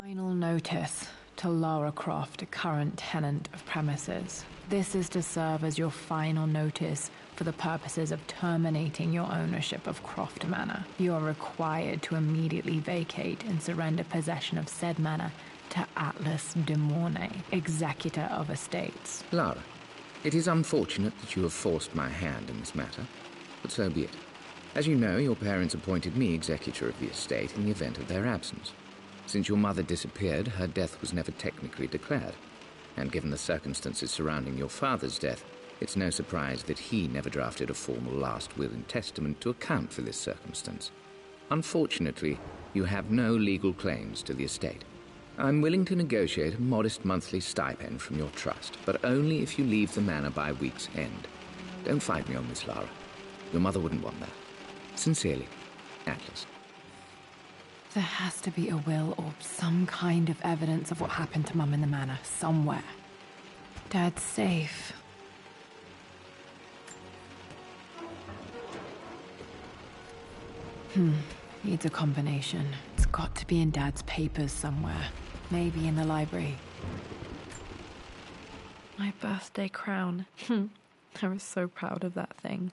Final notice to Lara Croft, a current tenant of premises. This is to serve as your final notice for the purposes of terminating your ownership of Croft Manor. You are required to immediately vacate and surrender possession of said manor to Atlas de Mornay, executor of estates. Lara, it is unfortunate that you have forced my hand in this matter, but so be it. As you know, your parents appointed me executor of the estate in the event of their absence. Since your mother disappeared, her death was never technically declared. And given the circumstances surrounding your father's death, it's no surprise that he never drafted a formal last will and testament to account for this circumstance. Unfortunately, you have no legal claims to the estate. I'm willing to negotiate a modest monthly stipend from your trust, but only if you leave the manor by week's end. Don't fight me on this, Lara. Your mother wouldn't want that. Sincerely, Atlas. There has to be a will or some kind of evidence of what happened to Mum in the manor, somewhere. Dad's safe. Needs a combination. It's got to be in Dad's papers somewhere. Maybe in the library. My birthday crown. I was so proud of that thing.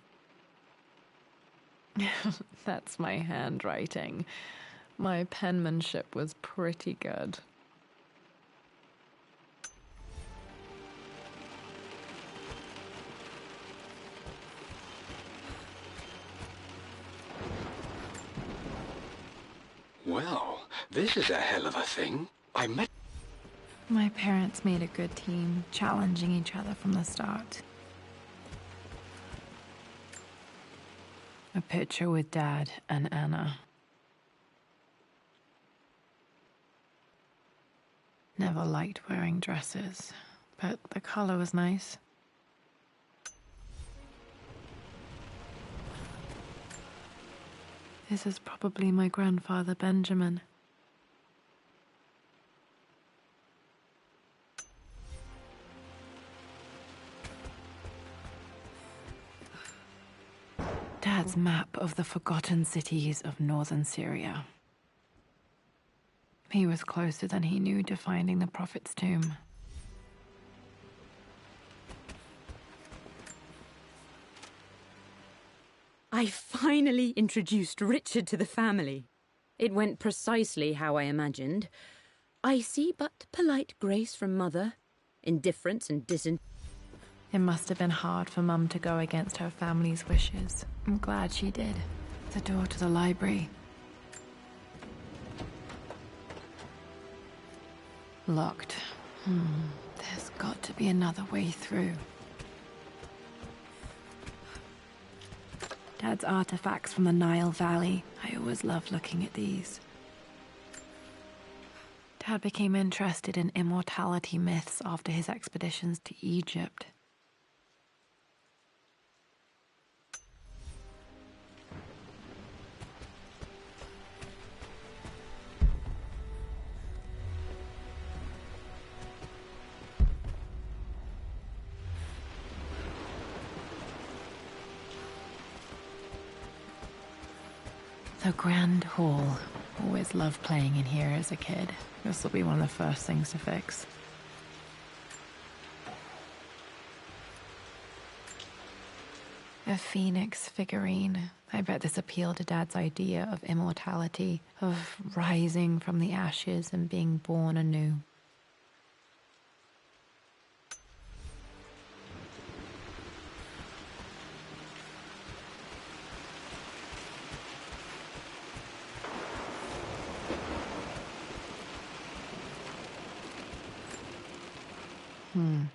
That's my handwriting. My penmanship was pretty good. Well, this is a hell of a thing. My parents made a good team, challenging each other from the start. A picture with Dad and Anna. Never liked wearing dresses, but the color was nice. This is probably my grandfather, Benjamin. Dad's map of the forgotten cities of northern Syria. He was closer than he knew to finding the Prophet's tomb. I finally introduced Richard to the family. It went precisely how I imagined. Icy but polite grace from Mother, indifference and It must have been hard for Mum to go against her family's wishes. I'm glad she did. The door to the library. Locked. There's got to be another way through. Dad's artifacts from the Nile Valley. I always loved looking at these. Dad became interested in immortality myths after his expeditions to Egypt. The Grand Hall. Always loved playing in here as a kid. This will be one of the first things to fix. A phoenix figurine. I bet this appealed to Dad's idea of immortality, of rising from the ashes and being born anew.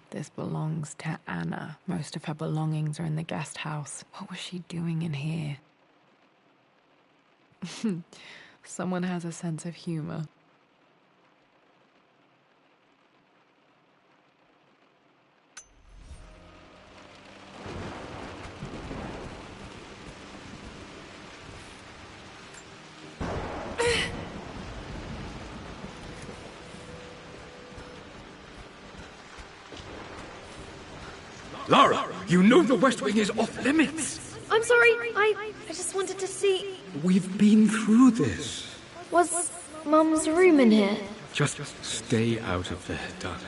This belongs to Anna. Most of her belongings are in the guest house. What was she doing in here? Someone has a sense of humor. Lara, you know the West Wing is off limits. I'm sorry, I just wanted to see... We've been through this. Was Mum's room in here? Just stay out of there, darling.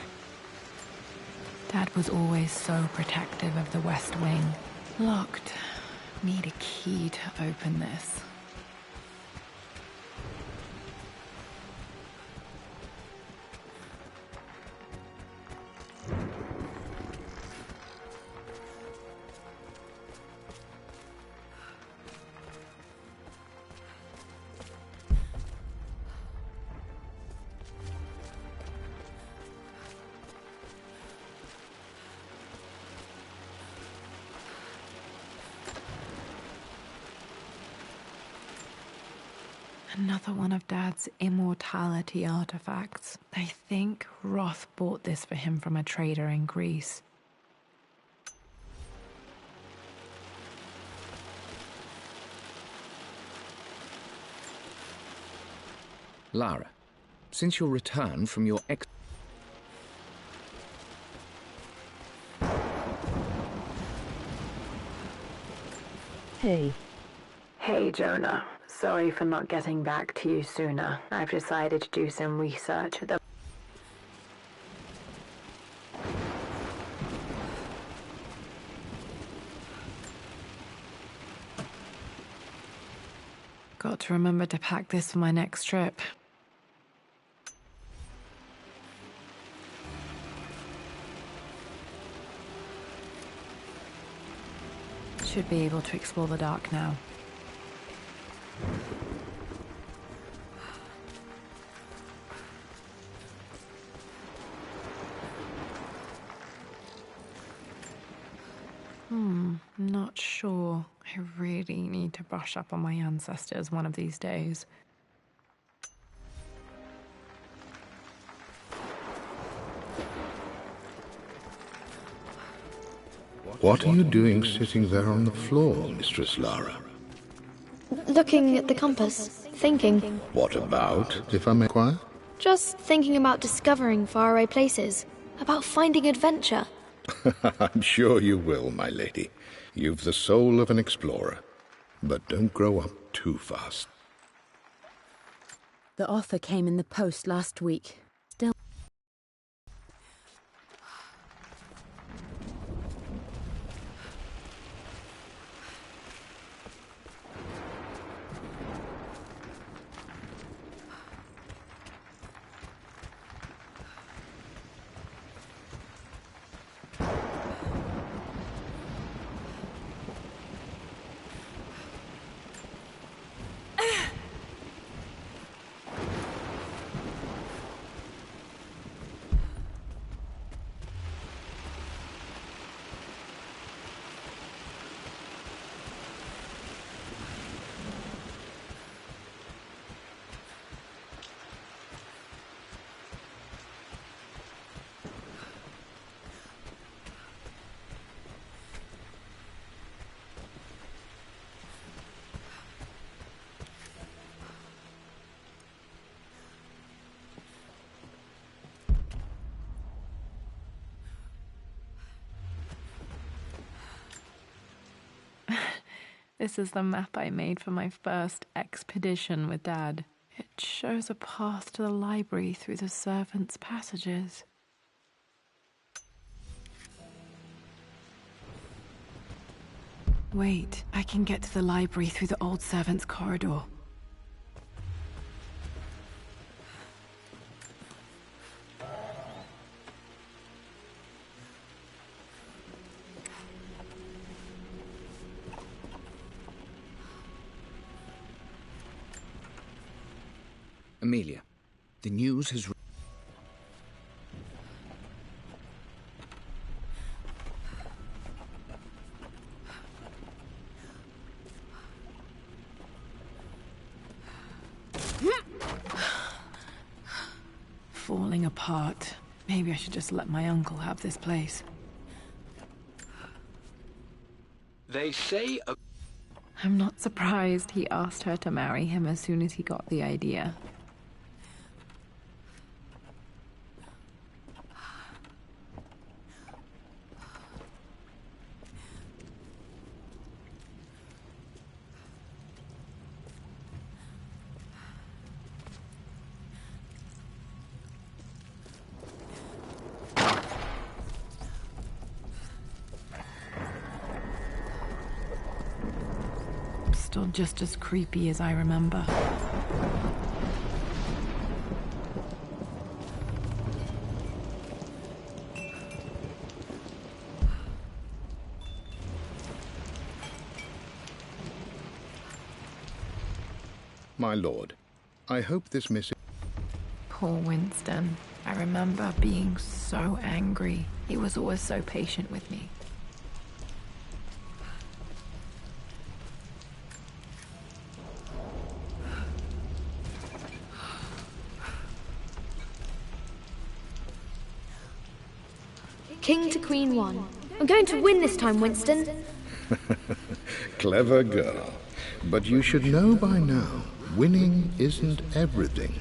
Dad was always so protective of the West Wing. Locked. Need a key to open this. Another one of Dad's immortality artifacts. I think Roth bought this for him from a trader in Greece. Lara, since your return from your Hey. Hey, Jonah. Sorry for not getting back to you sooner. I've decided to do some research at the... Got to remember to pack this for my next trip. Should be able to explore the dark now. Not sure. I really need to brush up on my ancestors one of these days. What are you doing sitting there on the floor, Mistress Lara? Looking at the compass, thinking. What about, if I may inquire? Just thinking about discovering faraway places, about finding adventure. I'm sure you will, my lady. You've the soul of an explorer. But don't grow up too fast. The offer came in the post last week. Still... This is the map I made for my first expedition with Dad. It shows a path to the library through the servants' passages. Wait, I can get to the library through the old servants' corridor. Amelia, the news has... Falling apart. Maybe I should just let my uncle have this place. They say I'm not surprised he asked her to marry him as soon as he got the idea. still just as creepy as I remember. My lord, I hope this message... Poor Winston. I remember being so angry. He was always so patient with me. King to Queen 1. I'm going to win this time, Winston. Clever girl. But you should know by now, winning isn't everything.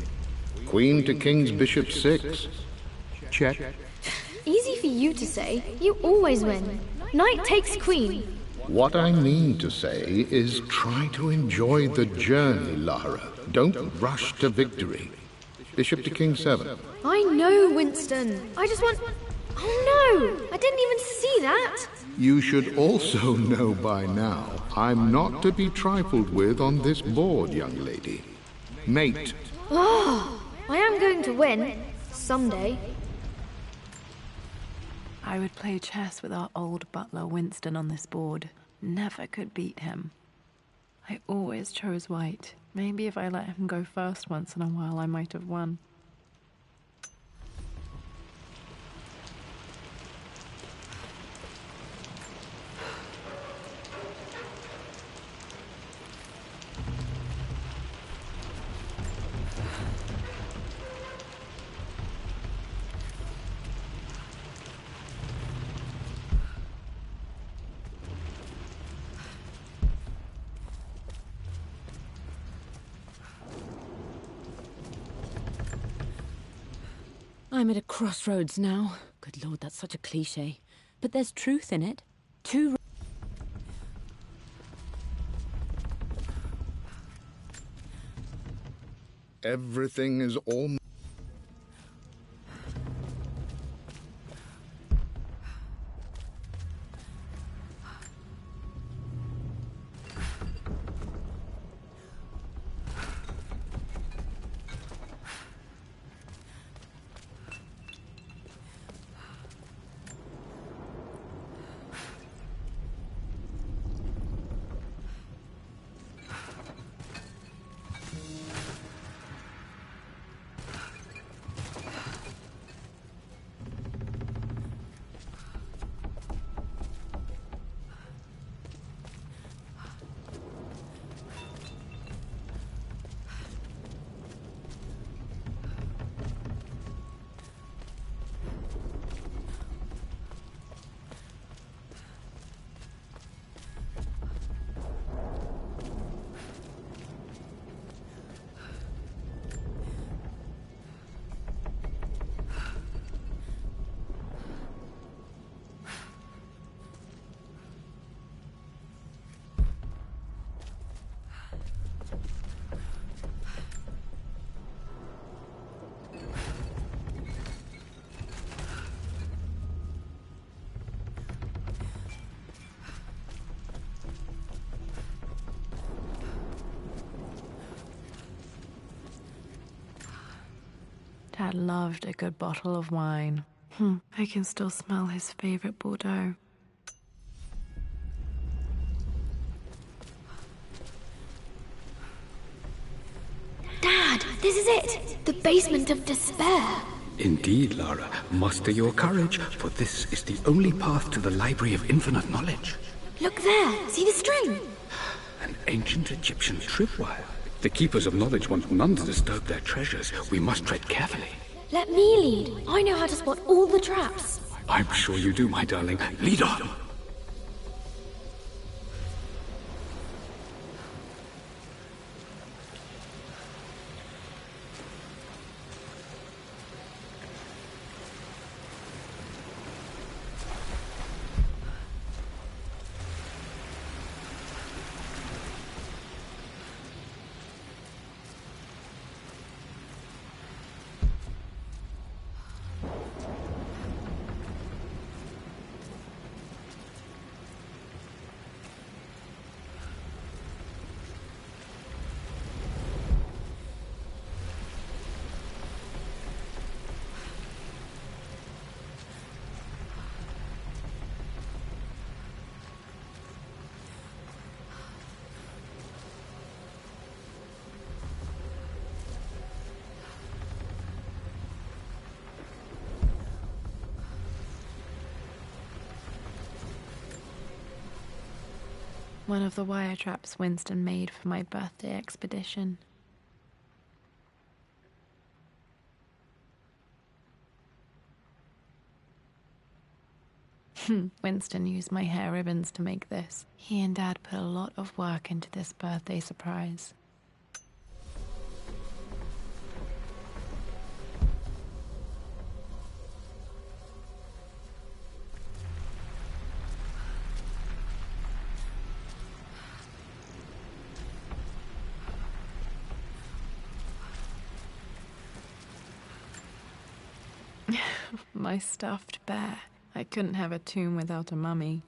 Queen to King's Bishop 6. Check. Easy for you to say. You always win. Knight takes Queen. What I mean to say is try to enjoy the journey, Lara. Don't rush to victory. Bishop to King 7. I know, Winston. I just want... Oh no! I didn't even see that! You should also know by now, I'm not to be trifled with on this board, young lady. Mate. Oh, I am going to win. Someday. I would play chess with our old butler Winston on this board. Never could beat him. I always chose white. Maybe if I let him go first once in a while, I might have won. I'm at a crossroads now. Good Lord, that's such a cliche. But there's truth in it. Two... Everything is all... Dad loved a good bottle of wine. I can still smell his favorite Bordeaux. Dad, this is it! The basement of despair! Indeed, Lara. Muster your courage, for this is the only path to the Library of Infinite Knowledge. Look there! See the string? An ancient Egyptian tripwire. The Keepers of Knowledge want none to disturb their treasures. We must tread carefully. Let me lead. I know how to spot all the traps. I'm sure you do, my darling. Lead on! One of the wire traps Winston made for my birthday expedition. Winston used my hair ribbons to make this. He and Dad put a lot of work into this birthday surprise. My stuffed bear. I couldn't have a tomb without a mummy.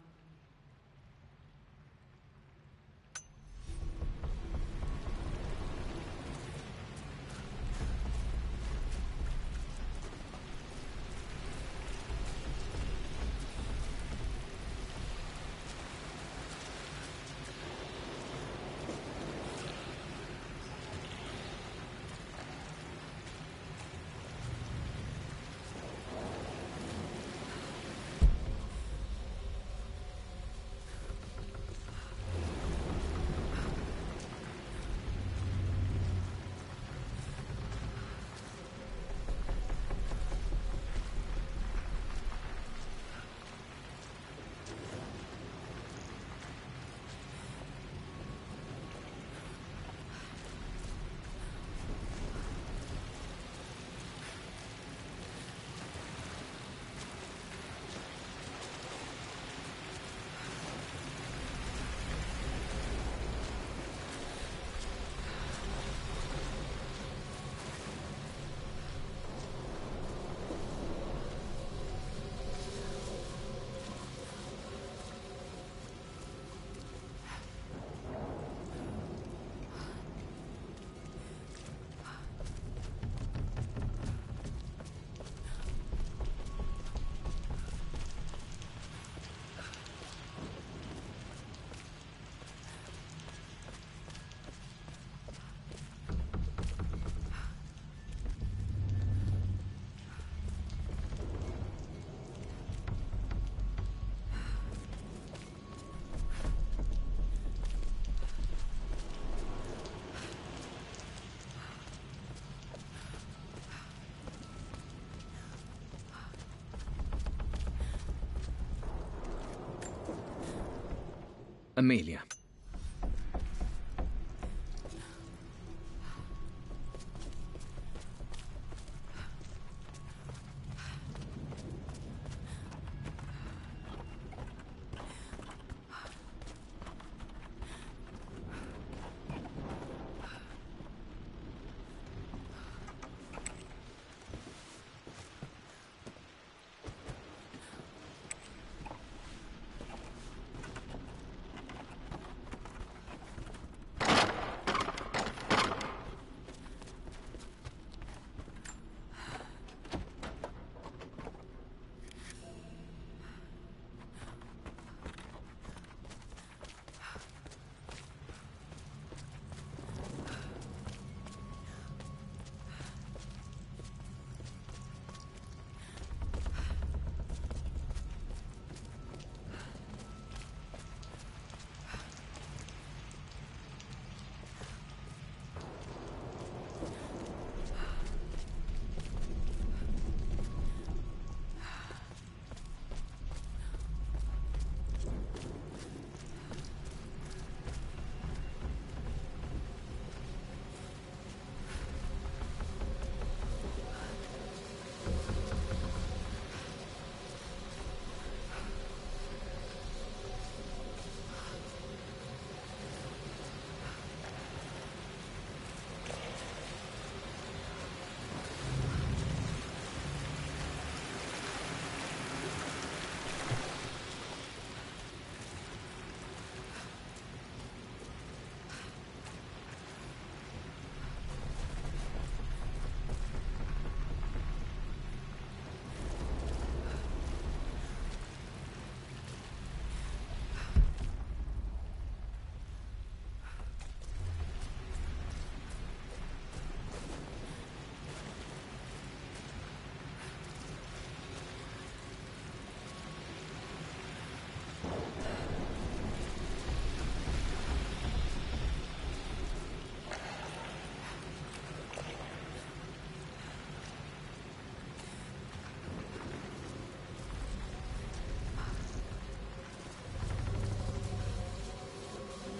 Amelia.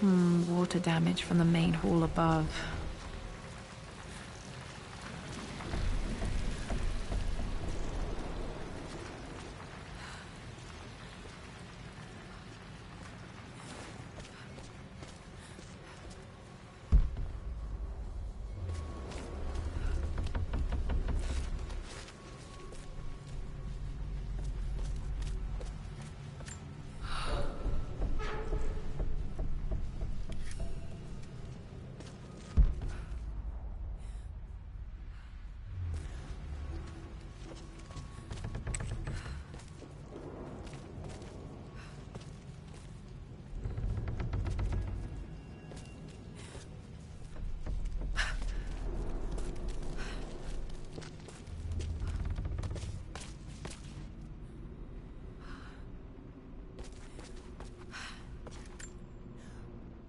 Water damage from the main hall above.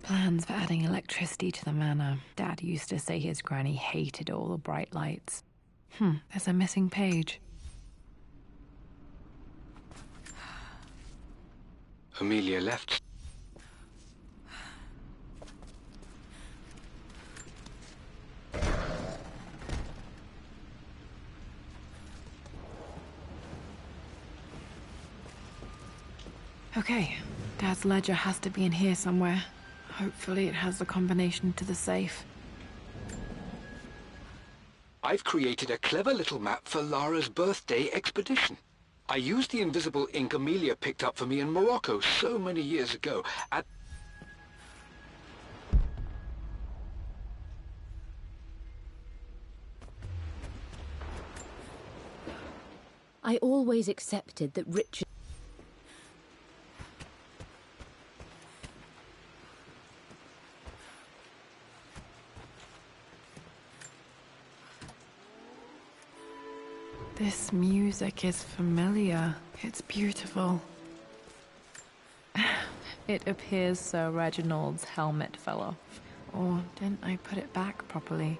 Plans for adding electricity to the manor. Dad used to say his granny hated all the bright lights. There's a missing page. Amelia left. Okay, Dad's ledger has to be in here somewhere. Hopefully it has the combination to the safe. I've created a clever little map for Lara's birthday expedition. I used the invisible ink Amelia picked up for me in Morocco so many years ago. I always accepted that Richard... This music is familiar. It's beautiful. It appears Sir Reginald's helmet fell off. Or didn't I put it back properly?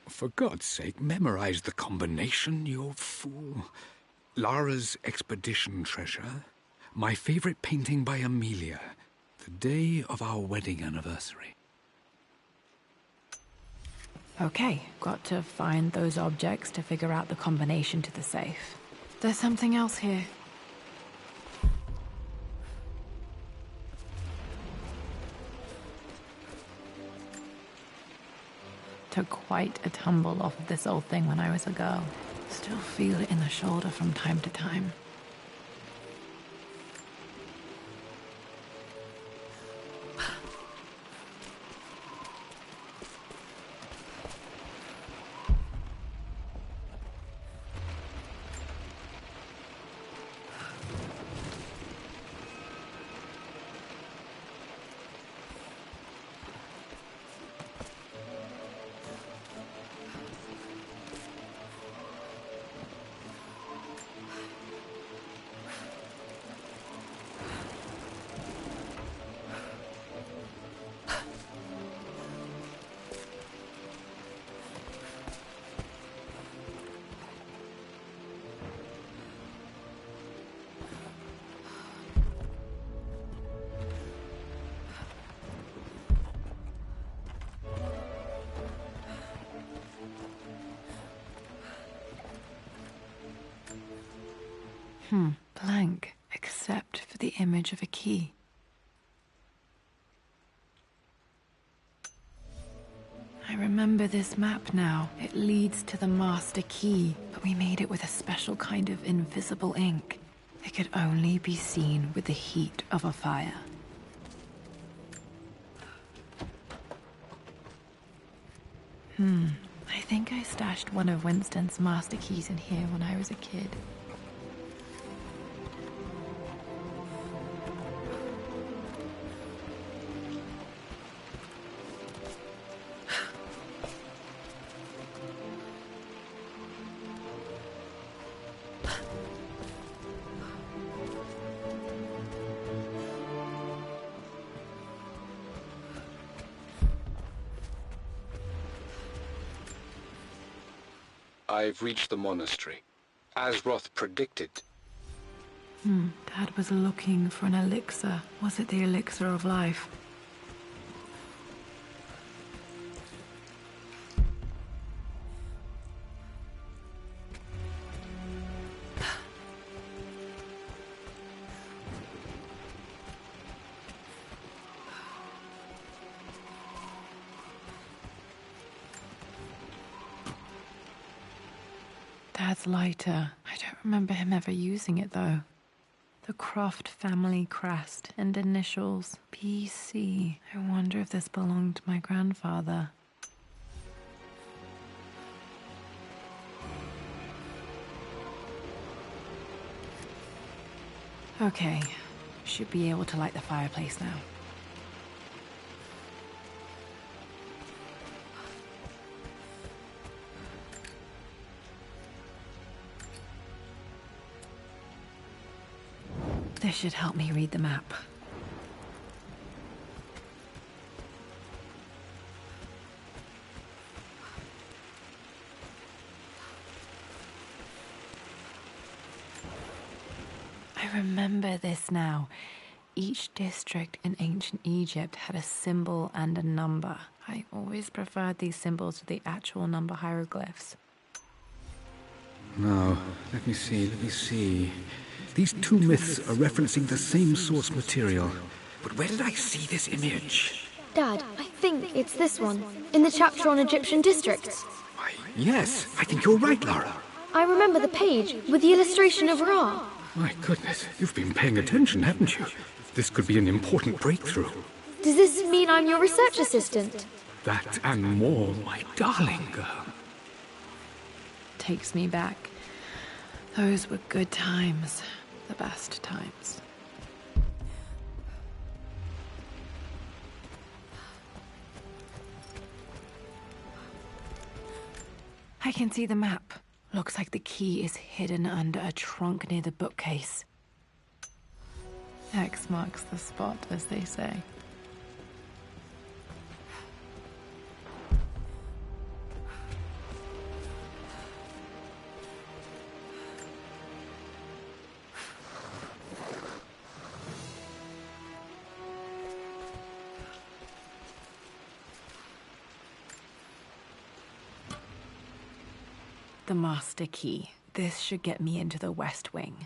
For God's sake, memorize the combination, you fool. Lara's expedition treasure, my favorite painting by Amelia, the day of our wedding anniversary. Okay, got to find those objects to figure out the combination to the safe. There's something else here. Took quite a tumble off of this old thing when I was a girl. Still feel it in the shoulder from time to time. Blank, except for the image of a key. I remember this map now. It leads to the master key, but we made it with a special kind of invisible ink. It could only be seen with the heat of a fire. I think I stashed one of Winston's master keys in here when I was a kid. I've reached the monastery. As Roth predicted. Dad was looking for an elixir. Was it the elixir of life? Dad's lighter. I don't remember him ever using it, though. The Croft family crest and initials BC. I wonder if this belonged to my grandfather. Okay, should be able to light the fireplace now. This should help me read the map. I remember this now. Each district in ancient Egypt had a symbol and a number. I always preferred these symbols to the actual number hieroglyphs. Now, let me see. These two myths are referencing the same source material. But where did I see this image? Dad, I think it's this one, in the chapter on Egyptian districts. Why, yes, I think you're right, Lara. I remember the page with the illustration of Ra. My goodness, you've been paying attention, haven't you? This could be an important breakthrough. Does this mean I'm your research assistant? That and more, my darling girl. Takes me back. Those were good times. The best times. I can see the map. Looks like the key is hidden under a trunk near the bookcase. X marks the spot, as they say. The master key. This should get me into the West Wing.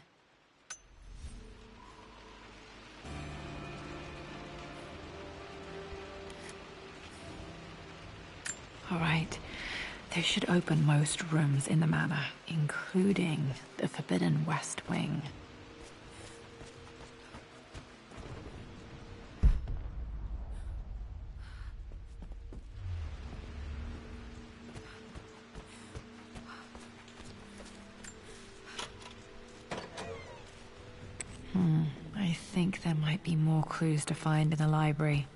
All right. This should open most rooms in the manor, including the Forbidden West Wing. I think there might be more clues to find in the library.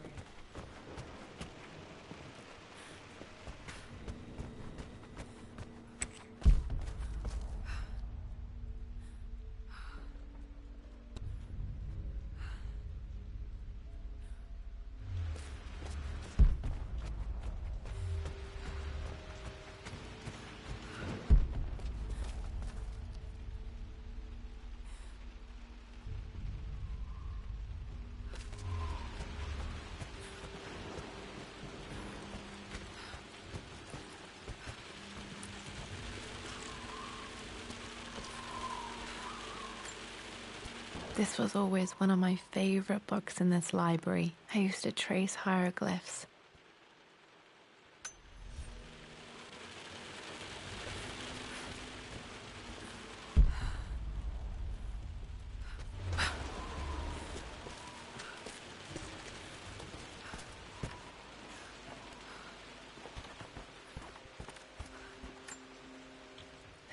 This was always one of my favorite books in this library. I used to trace hieroglyphs.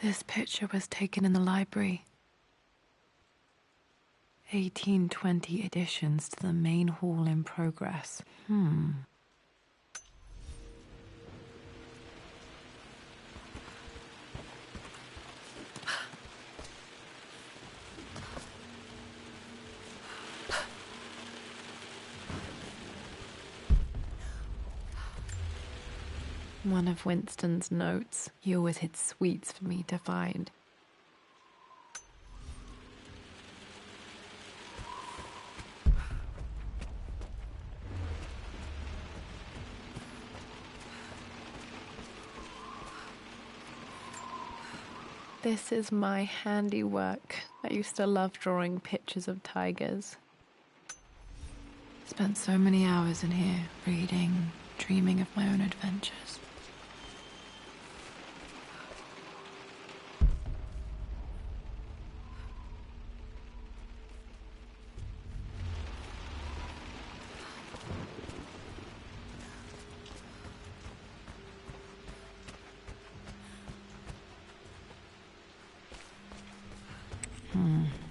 This picture was taken in the library. 1820 additions to the main hall in progress. One of Winston's notes. He always hid sweets for me to find. This is my handiwork. I used to love drawing pictures of tigers. Spent so many hours in here, reading, dreaming of my own adventures.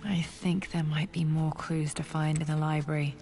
I think there might be more clues to find in the library.